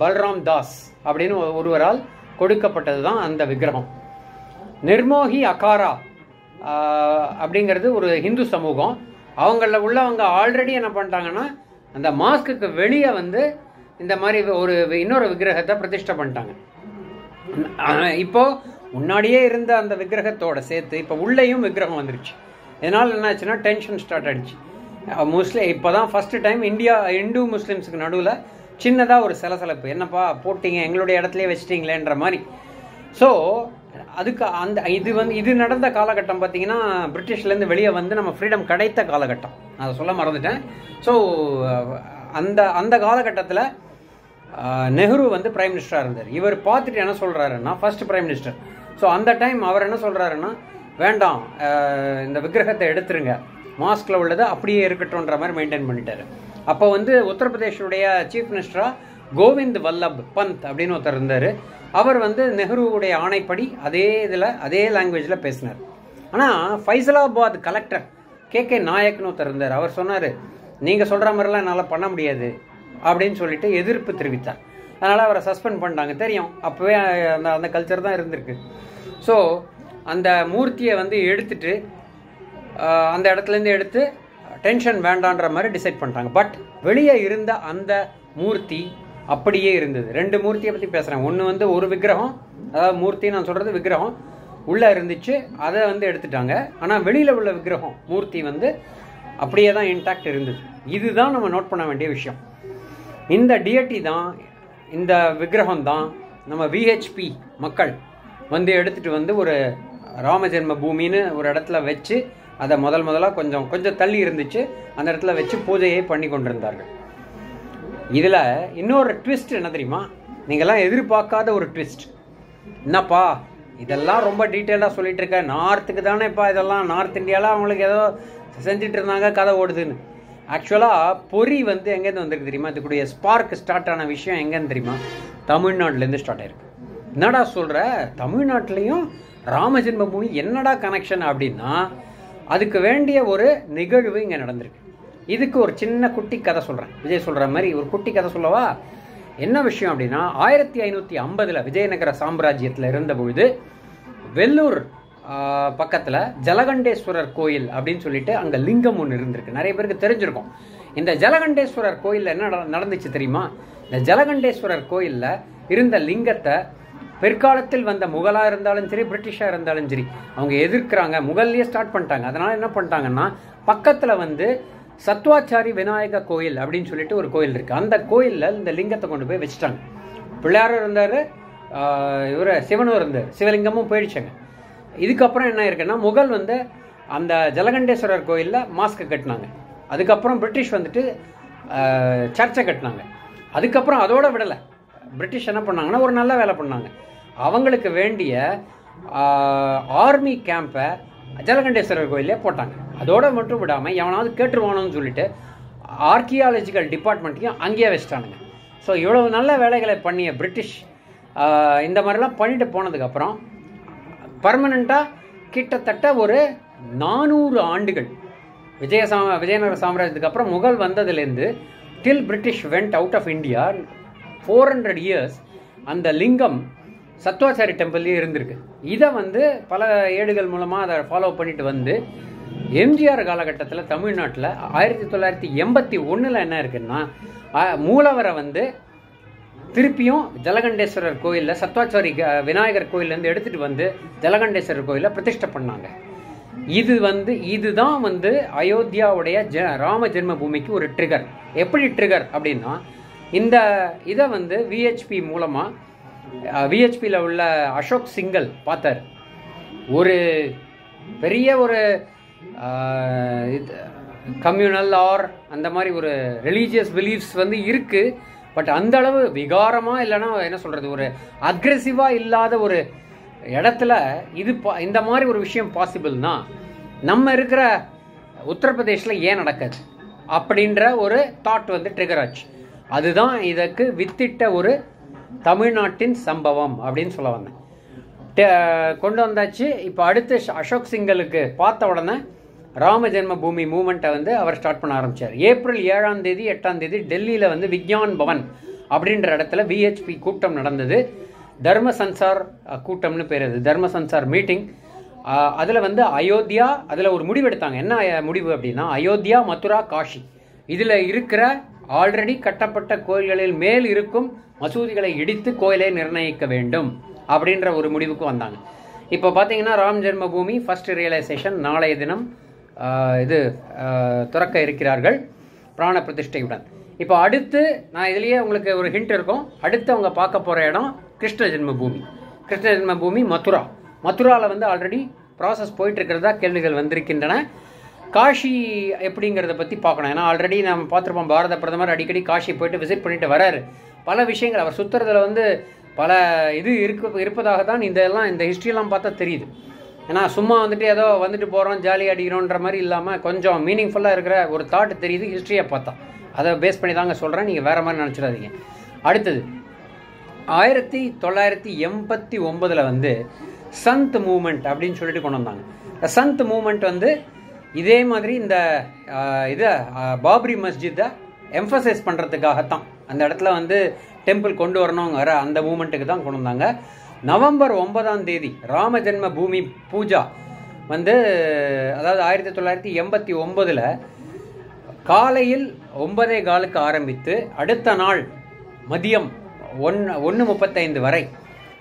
பல்ராம் தாஸ் அப்படின்னு ஒருவரால் கொடுக்கப்பட்டது தான் அந்த விக்கிரகம். நிர்மோகி அகாரா அப்படிங்கிறது ஒரு ஹிந்து சமூகம். அவங்கள உள்ளவங்க ஆல்ரெடி என்ன பண்ணிட்டாங்கன்னா, அந்த மாஸ்க்கு வெளியே வந்து இந்த மாதிரி இன்னொரு விக்கிரகத்தை பிரதிஷ்டை பண்ணிட்டாங்க. இப்போ முன்னாடியே இருந்த அந்த விக்கிரகத்தோட சேர்த்து இப்போ உள்ளேயும் விக்கிரகம் வந்துருச்சு. இதனால் என்ன ஆச்சுன்னா டென்ஷன் ஸ்டார்ட் ஆகிடுச்சு. இப்போ தான் ஃபஸ்ட்டு டைம் இந்து முஸ்லீம்ஸுக்கு நடுவில் சின்னதாக ஒரு சலசலப்பு. என்னப்பா போட்டிங்க, எங்களுடைய இடத்துலையே வச்சிட்டிங்களேன்ற மாதிரி. ஸோ அதுக்கு இது நடந்த காலகட்டம் பார்த்தீங்கன்னா பிரிட்டிஷ்லேருந்து வெளியே வந்து நம்ம ஃப்ரீடம் கிடைத்த காலகட்டம். அதை சொல்ல மறந்துட்டேன். ஸோ அந்த காலகட்டத்தில் நெஹ்ரு வந்து பிரைம் மினிஸ்டராக இருந்தார். இவர் பார்த்துட்டு என்ன சொல்கிறாருன்னா, ஃபர்ஸ்ட் பிரைம் மினிஸ்டர். ஸோ அந்த டைம் அவர் என்ன சொல்கிறாருன்னா, வேண்டாம் இந்த விக்கிரகத்தை எடுத்துருங்க, மாஸ்கில் உள்ளது அப்படியே இருக்கட்டும்ன்ற மாதிரி மெயின்டைன் பண்ணிட்டாரு. அப்போ வந்து உத்தரப்பிரதேஷுடைய சீஃப் மினிஸ்டராக கோவிந்த் வல்லப் பந்த் அப்படின்னு ஒருத்தர் இருந்தார். அவர் வந்து நெஹ்ருவுடைய ஆணைப்படி அதே லாங்குவேஜில் பேசினார். ஆனால் ஃபைசலாபாத் கலெக்டர் கே நாயக்னு ஒருத்தர் இருந்தார். அவர் சொன்னார், நீங்கள் சொல்கிற மாதிரிலாம் என்னால் பண்ண முடியாது அப்படின்னு சொல்லிட்டு எதிர்ப்பு தெரிவித்தார். அதனால் அவரை சஸ்பெண்ட் பண்ணிட்டாங்க. தெரியும், அப்போவே அந்த கல்ச்சர் தான் இருந்திருக்கு. ஸோ அந்த மூர்த்தியை வந்து எடுத்துட்டு அந்த இடத்துலேருந்து எடுத்து டென்ஷன் வேண்டான்ற மாதிரி டிசைட் பண்ணிட்டாங்க. பட் வெளியே இருந்த அந்த மூர்த்தி அப்படியே இருந்தது. 2 மூர்த்தியை பற்றி பேசுகிறேன். ஒன்று வந்து ஒரு விக்கிரகம், அதாவது மூர்த்தி நான் சொல்கிறது விக்கிரகம் உள்ளே இருந்துச்சு, அதை வந்து எடுத்துட்டாங்க. ஆனால் வெளியில் உள்ள விக்கிரகம் மூர்த்தி வந்து அப்படியே தான் இன்டாக்ட் இருந்தது. இதுதான் நம்ம நோட் பண்ண வேண்டிய விஷயம். இந்த டிஎட்டி தான், இந்த விக்கிரகம் தான் நம்ம விஹெச்பி மக்கள் வந்து எடுத்துகிட்டு வந்து ஒரு ராம ஜென்ம பூமின்னு ஒரு இடத்துல வச்சு, அதை முதலாக கொஞ்சம் தள்ளி இருந்துச்சு, அந்த இடத்துல வச்சு பூஜையை பண்ணி கொண்டிருந்தார்கள். இதில் இன்னொரு ட்விஸ்ட் என்ன தெரியுமா? நீங்கள்லாம் எதிர்பார்க்காத ஒரு ட்விஸ்ட். என்னப்பா இதெல்லாம் ரொம்ப டீட்டெயிலாக சொல்லிட்டு இருக்க, நார்த்துக்கு தானேப்பா இதெல்லாம், நார்த் இந்தியாவில் அவங்களுக்கு ஏதோ செஞ்சுட்டு இருந்தாங்க, கதை ஓடுதுன்னு. ஆக்சுவலாக பொறி வந்து எங்கேருந்து வந்திருக்கு தெரியுமா? இதுக்குடைய ஸ்பார்க் ஸ்டார்ட் ஆன விஷயம் எங்கேன்னு தெரியுமா? தமிழ்நாட்டிலேருந்து ஸ்டார்ட் ஆயிருக்கு. என்னடா சொல்கிற, தமிழ்நாட்டிலையும் ராம ஜென்மபூமி என்னடா கனெக்ஷன் அப்படின்னா, அதுக்கு வேண்டிய ஒரு நிகழ்வு இங்கே நடந்திருக்கு. இதுக்கு ஒரு சின்ன குட்டி கதை சொல்கிறேன். விஜய் சொல்கிற மாதிரி ஒரு குட்டி கதை சொல்லவா? என்ன விஷயம் அப்படின்னா, 1550 விஜயநகர சாம்ராஜ்யத்தில் இருந்தபொழுது வெள்ளூர் பக்கத்தில் ஜலகண்டேஸ்வரர் கோயில் அப்படின்னு சொல்லிட்டு அங்கே லிங்கம் ஒன்று இருந்திருக்கு. நிறைய பேருக்கு தெரிஞ்சிருக்கும். இந்த ஜலகண்டேஸ்வரர் கோயிலில் என்ன நடந்துச்சு தெரியுமா? இந்த ஜலகண்டேஸ்வரர் கோயிலில் இருந்த லிங்கத்தை பிற்காலத்தில் வந்த முகலாக இருந்தாலும் சரி, பிரிட்டிஷாக இருந்தாலும் சரி, அவங்க எதிர்க்கிறாங்க. முகல்லையே ஸ்டார்ட் பண்ணிட்டாங்க. அதனால் என்ன பண்ணிட்டாங்கன்னா, பக்கத்தில் வந்து சத்வாச்சாரி விநாயக கோயில் அப்படின்னு சொல்லிட்டு ஒரு கோயில் இருக்குது. அந்த கோயிலில் இந்த லிங்கத்தை கொண்டு போய் வச்சுட்டாங்க. பிள்ளையாரும் இருந்தார், சிவனும் இருந்தார், சிவலிங்கமும் போயிடுச்சாங்க. இதுக்கப்புறம் என்ன இருக்குன்னா, முகல் வந்து அந்த ஜலகண்டேஸ்வரர் கோயிலில் மாஸ்க்கு கட்டினாங்க. அதுக்கப்புறம் பிரிட்டிஷ் வந்துட்டு சர்ச்சை கட்டினாங்க. அதுக்கப்புறம் அதோட விடலை. பிரிட்டிஷ் என்ன பண்ணாங்கன்னா, ஒரு நல்ல வேலை பண்ணாங்க. அவங்களுக்கு வேண்டிய ஆர்மி கேம்பை ஜலகண்டேஸ்வரர் கோயிலே போட்டாங்க. அதோட மட்டும் விடாமல் எவனாவது கேட்டுருவானோன்னு சொல்லிட்டு ஆர்கியாலஜிக்கல் டிபார்ட்மெண்ட்டையும் அங்கேயே வச்சிட்டானுங்க. ஸோ இவ்வளவு நல்ல வேலைகளை பண்ணிய பிரிட்டிஷ் இந்த மாதிரிலாம் பண்ணிட்டு போனதுக்கப்புறம் பர்மனெண்ட்டாக கிட்டத்தட்ட ஒரு 400 ஆண்டுகள் விஜயநகர சாம்ராஜ்யத்துக்கு அப்புறம் முகல் வந்ததுலேருந்து till British went out of India 400 years அந்த லிங்கம் சத்வாச்சாரி டெம்பிள்லேயே இருந்திருக்கு. இதை வந்து பல ஏடுகள் மூலமாக அதை ஃபாலோ பண்ணிட்டு வந்து எம்ஜிஆர் காலகட்டத்தில் தமிழ்நாட்டில் 1981 என்ன இருக்குன்னா, மூலவரை வந்து திருப்பியும் ஜலகண்டேஸ்வரர் கோயிலில் சத்வாச்சாரி விநாயகர் கோயிலேருந்து எடுத்துகிட்டு வந்து ஜலகண்டேஸ்வரர் கோயிலில் பிரதிஷ்டை பண்ணாங்க. இதுதான் வந்து அயோத்தியாவுடைய ராம ஜென்ம பூமிக்கு ஒரு ட்ரிகர். எப்படி ட்ரிகர் அப்படின்னா, இந்த இதை வந்து விஹெச்பி மூலமாக விஹெச்பியில் உள்ள அசோக் சிங்கல் பார்த்தார். ஒரு பெரிய ஒரு கம்யூனல் ஆர் அந்த மாதிரி ஒரு ரிலீஜியஸ் பிலீஃப்ஸ் வந்து இருக்குது. பட் அந்த அளவு விகாரமாக இல்லைன்னா என்ன சொல்கிறது, ஒரு அக்ரெசிவாக இல்லாத ஒரு இடத்துல இந்த மாதிரி ஒரு விஷயம் பாசிபிள்னா நம்ம இருக்கிற உத்தரப்பிரதேஷில் ஏன் நடக்காது அப்படின்ற ஒரு தாட் வந்து ட்ரிகர் ஆச்சு. அதுதான் இதற்கு வித்திட்ட ஒரு தமிழ்நாட்டின் சம்பவம் அப்படின்னு சொல்ல வந்தேன். கொண்டு வந்தாச்சு. இப்போ அடுத்து அசோக் சிங்கலுக்கு பார்த்த உடனே ராம ஜென்ம பூமி மூமெண்ட்டை வந்து அவர் ஸ்டார்ட் பண்ண ஆரம்பித்தார். ஏப்ரல் 7ஆம் தேதி 8ஆம் தேதி டெல்லியில் வந்து விக்யான் பவன் அப்படின்ற இடத்துல விஹெச்பி கூட்டம் நடந்தது. தர்ம சன்சார் கூட்டம்னு பேர், அது தர்ம சன்சார் மீட்டிங். அதில் வந்து அயோத்தியா, அதில் ஒரு முடிவு எடுத்தாங்க. என்ன முடிவு அப்படின்னா, அயோத்தியா, மதுரா, காஷி இதில் இருக்கிற ஆல்ரெடி கட்டப்பட்ட கோயில்களில் மேல் இருக்கும் மசூதிகளை இடித்து கோயிலை நிர்ணயிக்க வேண்டும் அப்படின்ற ஒரு முடிவுக்கு வந்தாங்க. இப்போ பார்த்தீங்கன்னா ராம் ஜென்ம பூமி ஃபர்ஸ்ட் ரியலைசேஷன் நாளைய தினம் திறக்க இருக்கிறார்கள் பிராண பிரதிஷ்டையுடன். இப்போ அடுத்து நான் இதுலேயே உங்களுக்கு ஒரு ஹிண்ட் இருக்கும். அடுத்து அவங்க பார்க்க போகிற இடம் கிருஷ்ண ஜென்ம பூமி. கிருஷ்ண ஜென்ம பூமி மதுராவில் வந்து ஆல்ரெடி ப்ராசஸ் போயிட்டு இருக்கிறதா கேள்விகள் வந்திருக்கின்றன. காஷி எப்படிங்கிறத பற்றி பார்க்கணும். ஏன்னா ஆல்ரெடி நம்ம பார்த்துருப்போம், பாரத பிரதமர் அடிக்கடி காஷி போயிட்டு விசிட் பண்ணிட்டு வராரு. பல விஷயங்கள் அவர் சுற்றுறதுல வந்து பல இருப்பதாக தான் இந்த ஹிஸ்ட்ரியெல்லாம் பார்த்தா தெரியுது. ஏன்னா சும்மா வந்துட்டு ஏதோ வந்துட்டு போகிறோம் ஜாலி அடிக்கிறோன்ற மாதிரி இல்லாமல் கொஞ்சம் மீனிங்ஃபுல்லாக இருக்கிற ஒரு தாட் தெரியுது ஹிஸ்ட்ரியை பார்த்தா. அதை பேஸ் பண்ணி தாங்க சொல்கிறேன், நீங்கள் வேறு மாதிரி நினச்சிடாதீங்க. அடுத்தது 1989 வந்து சந்த் மூமெண்ட் அப்படின்னு சொல்லிட்டு கொண்டு வந்தாங்க. சந்த் மூமெண்ட் வந்து இதே மாதிரி இந்த பாப்ரி மஸ்ஜித்தை எம்ஃபசைஸ் பண்ணுறதுக்காகத்தான் அந்த இடத்துல வந்து டெம்பிள் கொண்டு வரணுங்கிற அந்த மூமெண்ட்டுக்கு தான் கொண்டு வந்தாங்க. நவம்பர் 9ஆம் தேதி ராம ஜென்ம பூமி பூஜா வந்து, அதாவது 1989 காலையில் 9:15 ஆரம்பித்து அடுத்த நாள் மதியம் 1:35 வரை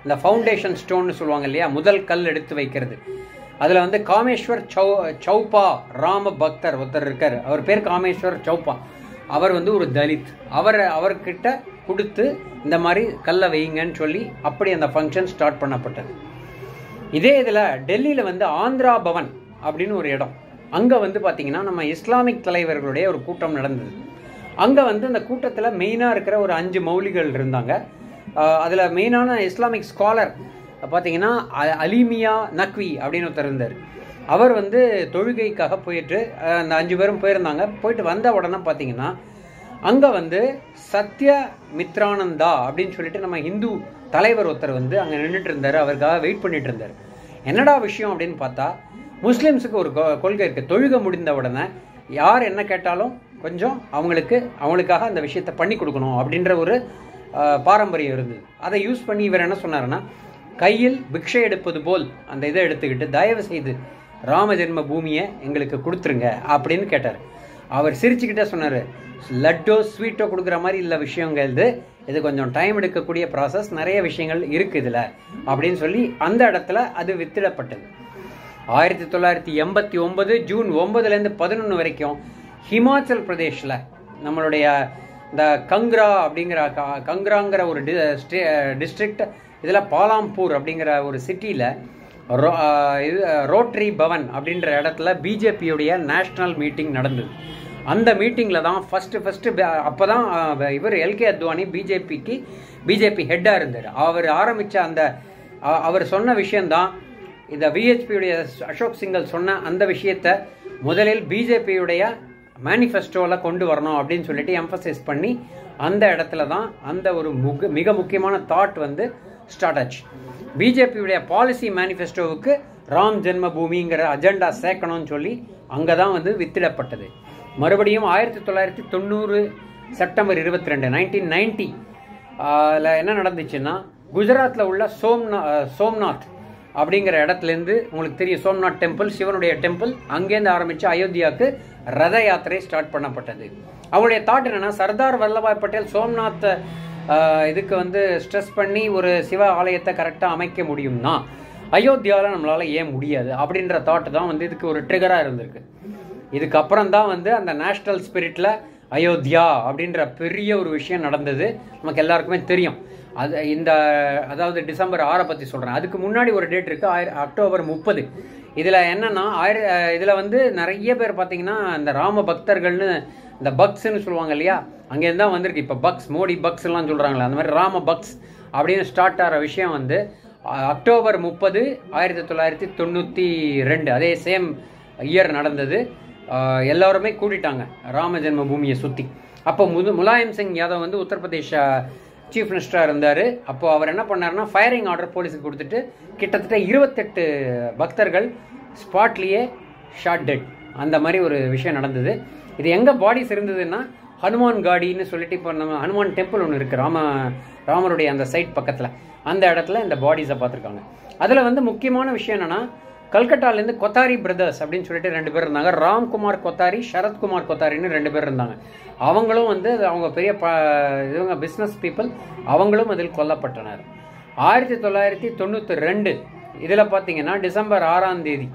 இந்த ஃபவுண்டேஷன் ஸ்டோன்னு சொல்லுவாங்க இல்லையா, முதல் கல் எடுத்து வைக்கிறது. அதில் வந்து காமேஸ்வர் சௌப்பா ராம பக்தர் ஒருத்தர் இருக்கார். அவர் பேர் காமேஸ்வர் சௌப்பா. அவர் வந்து ஒரு தலித். அவர்கிட்ட கொடுத்து இந்த மாதிரி கல்லை வைங்கன்னு சொல்லி அப்படி அந்த ஃபங்க்ஷன் ஸ்டார்ட் பண்ணப்பட்டது. இதே இதில் டெல்லியில் வந்து ஆந்திரா பவன் அப்படின்னு ஒரு இடம், அங்கே வந்து பார்த்திங்கன்னா நம்ம இஸ்லாமிக் தலைவர்களுடைய ஒரு கூட்டம் நடந்தது. அங்கே வந்து அந்த கூட்டத்தில் மெயினாக இருக்கிற ஒரு 5 மௌலிகள் இருந்தாங்க. அதில் மெயினான இஸ்லாமிக் ஸ்காலர் பார்த்தீங்கன்னா அலிமியா நக்வி அப்படின்னு ஒருத்தர் இருந்தார். அவர் வந்து தொழுகைக்காக போயிட்டு அந்த 5 பேரும் போயிருந்தாங்க. போயிட்டு வந்த உடனே பார்த்தீங்கன்னா அங்கே வந்து சத்ய மித்ரானந்தா அப்படின்னு சொல்லிட்டு நம்ம ஹிந்து தலைவர் ஒருத்தர் வந்து அங்கே நின்றுட்டு இருந்தார். அவருக்காக வெயிட் பண்ணிட்டு இருந்தார். என்னடா விஷயம் அப்படின்னு பார்த்தா, முஸ்லீம்ஸுக்கு ஒரு கொள்கை இருக்குது, தொழுகை முடிந்த உடனே யார் என்ன கேட்டாலும் கொஞ்சம் அவங்களுக்காக அந்த விஷயத்தை பண்ணி கொடுக்கணும் அப்படின்ற ஒரு பாரம்பரியம் இருந்தது. அதை யூஸ் பண்ணி இவர் என்ன சொன்னாருன்னா, கையில் பிக்ஷை எடுப்பது போல் அந்த இதை எடுத்துக்கிட்டு தயவு செய்து ராம ஜென்ம பூமியை எங்களுக்கு கொடுத்துருங்க அப்படின்னு கேட்டார். அவர் சிரிச்சுக்கிட்டே சொன்னார், லட்டோ ஸ்வீட்டோ கொடுக்குற மாதிரி இல்லை விஷயங்கள், இது கொஞ்சம் டைம் எடுக்கக்கூடிய ப்ராசஸ், நிறைய விஷயங்கள் இருக்குது இதில் அப்படின்னு சொல்லி அந்த இடத்துல அது வித்திடப்பட்டது. 1989 ஜூன் 9லேருந்து 11 வரைக்கும் ஹிமாச்சல் பிரதேஷில் நம்மளுடைய இந்த கங்ராங்கிற ஒரு டிஸ்ட்ரிக்ட், இதில் பாலாம்பூர் அப்படிங்கிற ஒரு சிட்டியில் ரோட்டரி பவன் அப்படின்ற இடத்துல பிஜேபியுடைய நேஷ்னல் மீட்டிங் நடந்தது. அந்த மீட்டிங்கில் தான் ஃபஸ்ட்டு அப்போ தான் இவர் எல்கே அத்வானி பிஜேபி ஹெட்டாக இருந்தார். அவர் ஆரம்பித்த அவர் சொன்ன விஷயந்தான் இந்த விஹெச்பியுடைய அசோக் சிங்கல் சொன்ன அந்த விஷயத்தை முதலில் பிஜேபியுடைய மேனிஃபெஸ்டோவில் கொண்டு வரணும் அப்படின்னு சொல்லிட்டு எம்ஃபசைஸ் பண்ணி அந்த இடத்துல தான் அந்த ஒரு மிக முக்கியமான தாட் வந்து ஸ்டார்ட் ஆச்சு. பிஜேபியுடைய பாலிசி மேனிஃபெஸ்டோவுக்கு ராம் ஜென்ம பூமிங்கிற அஜெண்டா சேர்க்கணும்னு சொல்லி அங்கே தான் வந்து வித்திடப்பட்டது. மறுபடியும் 1990 செப்டம்பர் 22 1990 என்ன நடந்துச்சுன்னா, குஜராத்தில் உள்ள சோம்நாத் அப்படிங்கிற இடத்துலேருந்து உங்களுக்கு தெரியும், சோம்நாத் டெம்பிள் சிவனுடைய டெம்பிள், அங்கேருந்து ஆரம்பித்து அயோத்தியாவுக்கு ரத யாத்திரை ஸ்டார்ட் பண்ணப்பட்டது. அவங்களுடைய தாட் என்னென்னா, சர்தார் வல்லபாய் பட்டேல் சோம்நாத் இதுக்கு வந்து ஸ்ட்ரெஸ் பண்ணி ஒரு சிவ ஆலயத்தை கரெக்டாக அமைக்க முடியும்னா அயோத்தியாவில் நம்மளால் ஏன் முடியாது அப்படின்ற தாட் தான் வந்து இதுக்கு ஒரு ட்ரிகராக இருந்திருக்கு. இதுக்கப்புறம் தான் வந்து அந்த நேஷ்னல் ஸ்பிரிட்டில் அயோத்தியா அப்படின்ற பெரிய ஒரு விஷயம் நடந்தது, நமக்கு எல்லாருக்குமே தெரியும். அதாவது டிசம்பர் 6 பற்றி சொல்கிறேன். அதுக்கு முன்னாடி ஒரு டேட் இருக்குது, அக்டோபர் 30. இதில் என்னென்னா இதில் வந்து நிறைய பேர் பார்த்தீங்கன்னா இந்த ராம பக்தர்கள்னு இந்த பக்ஸ்ன்னு சொல்லுவாங்க இல்லையா, அங்கேருந்து தான் வந்திருக்கு. இப்போ பக்ஸ், மோடி பக்ஸ்லாம் சொல்கிறாங்களே, அந்த மாதிரி ராம பக்ஸ் அப்படின்னு ஸ்டார்ட் ஆகிற விஷயம் வந்து அக்டோபர் 30, 1992, அதே சேம் இயர் நடந்தது. எல்லோருமே கூட்டிட்டாங்க ராம ஜென்ம பூமியை சுற்றி. அப்போ முலாயம் சிங் யாதவ் வந்து உத்தரப்பிரதேஷ் சீஃப் மினிஸ்டராக இருந்தார். அப்போது அவர் என்ன பண்ணாருன்னா ஃபயரிங் ஆர்டர் போலீஸுக்கு கொடுத்துட்டு கிட்டத்தட்ட 28 பக்தர்கள் ஸ்பாட்லேயே ஷாட் டெட், அந்த மாதிரி ஒரு விஷயம் நடந்தது. இது எங்கே பாடிஸ் இருந்ததுன்னா ஹனுமான் காடின்னு சொல்லிட்டு இப்போ நம்ம ஹனுமான் டெம்பிள் ஒன்று இருக்குது ராமருடைய அந்த சைட் பக்கத்தில், அந்த இடத்துல இந்த பாடிஸை பார்த்துருக்காங்க. அதில் வந்து முக்கியமான விஷயம் என்னென்னா கல்கட்டாலேருந்து கொத்தாரி பிரதர்ஸ் அப்படின்னு சொல்லிட்டு 2 பேர் இருந்தாங்க. ராம்குமார் கொத்தாரி, சரத்குமார் கொத்தாரின்னு 2 பேர் இருந்தாங்க. அவங்களும் வந்து அவங்க பெரிய இவங்க பிஸ்னஸ் பீப்புள், அவங்களும் அதில் கொல்லப்பட்டனர். 1992 இதில் பார்த்தீங்கன்னா டிசம்பர் 6ஆம் தேதி,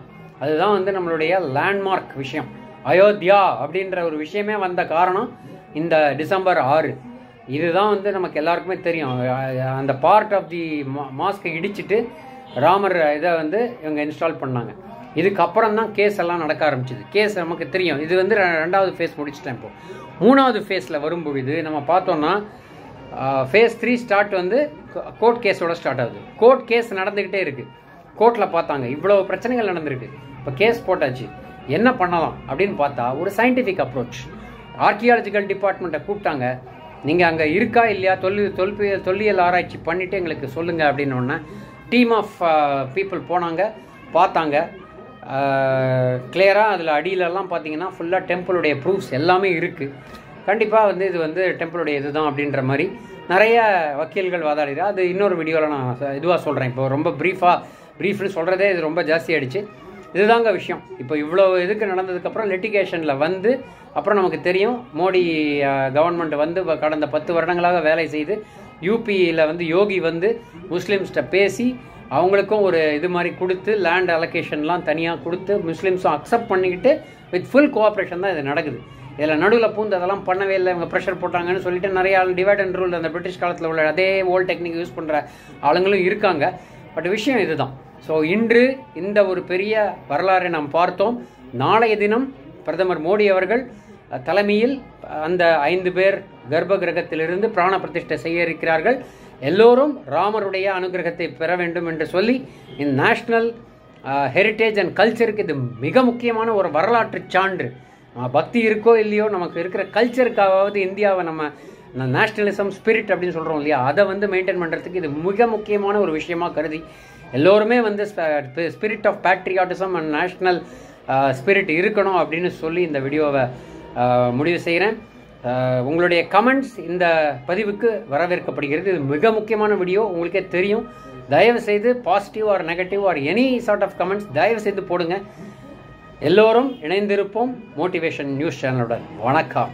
அதுதான் வந்து நம்மளுடைய லேண்ட்மார்க் விஷயம். அயோத்தியா அப்படின்ற ஒரு விஷயமே வந்த காரணம் இந்த டிசம்பர் 6. இதுதான் வந்து நமக்கு எல்லாருக்குமே தெரியும். அந்த பார்ட் ஆஃப் தி மாஸ்கை இடிச்சிட்டு ராமர் இதை வந்து இவங்க இன்ஸ்டால் பண்ணாங்க. இதுக்கப்புறம் தான் கேஸ் எல்லாம் நடக்க ஆரம்பிச்சிது. கேஸ் நமக்கு தெரியும். இது வந்து 2வது ஃபேஸ் முடிச்சிட்டேன். இப்போ 3வது ஃபேஸில் வரும்பொழுது நம்ம பார்த்தோன்னா ஃபேஸ் 3 ஸ்டார்ட் வந்து கோர்ட் கேஸோட ஸ்டார்ட் ஆகுது. கோர்ட் கேஸ் நடந்துக்கிட்டே இருக்குது. கோர்ட்டில் பார்த்தாங்க இவ்வளோ பிரச்சனைகள் நடந்திருக்கு, இப்போ கேஸ் போட்டாச்சு, என்ன பண்ணலாம் அப்படின்னு பார்த்தா ஒரு சயின்டிஃபிக் அப்ரோச். ஆர்கியாலஜிக்கல் டிபார்ட்மெண்ட்டை கூப்பிட்டாங்க. நீங்கள் அங்கே இருக்கா இல்லையா தொல்லியல் ஆராய்ச்சி பண்ணிவிட்டு எங்களுக்கு சொல்லுங்கள் அப்படின்னோடனே டீம் ஆஃப் பீப்புள் போனாங்க, பார்த்தாங்க. கிளியராக அதில் அடியிலெல்லாம் பார்த்தீங்கன்னா ஃபுல்லாக டெம்பிளுடைய ப்ரூஃப்ஸ் எல்லாமே இருக்குது. கண்டிப்பாக வந்து இது வந்து டெம்பிளுடைய இதுதான் அப்படின்ற மாதிரி நிறைய வக்கீல்கள் வாதாடுகிறார். அது இன்னொரு வீடியோவில் நான் இதுவாக சொல்கிறேன். இப்போ ரொம்ப ப்ரீஃப்னு சொல்கிறதே இது ரொம்ப ஜாஸ்தி ஆகிடுச்சு. இதுதாங்க விஷயம். இப்போ இவ்வளோ இதுக்கு நடந்ததுக்கப்புறம் லிட்டிகேஷனில் வந்து அப்புறம் நமக்கு தெரியும் மோடி கவர்மெண்ட் வந்து கடந்த 10 வருடங்களாக வேலை செய்து யூபியில் வந்து யோகி வந்து முஸ்லீம்ஸ்கிட்ட பேசி அவங்களுக்கும் ஒரு இது மாதிரி கொடுத்து லேண்ட் அலோகேஷன்லாம் தனியாக கொடுத்து முஸ்லீம்ஸும் அக்செப்ட் பண்ணிக்கிட்டு வித் ஃபுல் கோஆப்ரேஷன் தான் இது நடக்குது. இதில் நடுவில் பூந்து அதெல்லாம் பண்ணவே இல்லை, இவங்க ப்ரெஷர் போட்டாங்கன்னு சொல்லிட்டு நிறைய டிவைட் அண்ட் ரூல் அந்த பிரிட்டிஷ் காலத்தில் உள்ள அதே ஓல்ட் டெக்னிக் யூஸ் பண்ணுற ஆளுங்களும் இருக்காங்க. பட் விஷயம் இதுதான். ஸோ இன்று இந்த ஒரு பெரிய வரலாறை நாம் பார்த்தோம். நாளைய தினம் பிரதமர் மோடி அவர்கள் தலைமையில் அந்த 5 பேர் கர்ப்ப கிரகத்திலிருந்து பிராண பிரதிஷ்டை செய்ய இருக்கிறார்கள். எல்லோரும் ராமருடைய அனுகிரகத்தை பெற வேண்டும் என்று சொல்லி இந்த நேஷ்னல் ஹெரிட்டேஜ் அண்ட் கல்ச்சருக்கு இது மிக முக்கியமான ஒரு வரலாற்று சான்று. பக்தி இருக்கோ இல்லையோ, நமக்கு இருக்கிற கல்ச்சருக்காவது இந்தியாவை நம்ம நேஷ்னலிசம் ஸ்பிரிட் அப்படின்னு சொல்கிறோம் இல்லையா, அதை வந்து மெயின்டைன் பண்ணுறதுக்கு இது மிக முக்கியமான ஒரு விஷயமாக கருதி எல்லோருமே வந்து spirit of patriotism and national spirit இருக்கணும் அப்படின்னு சொல்லி இந்த வீடியோவை முடிவு செய்கிறேன். உங்களுடைய கமெண்ட்ஸ் இந்த பதிவுக்கு வரவேற்கப்படுகிறது. இது மிக முக்கியமான வீடியோ, உங்களுக்கே தெரியும். தயவு செய்து positive or negative or any sort of comments தயவு செய்து போடுங்க. எல்லோரும் இணைந்திருப்போம் மோட்டிவேஷன் நியூஸ் சேனலுடன். வணக்கம்.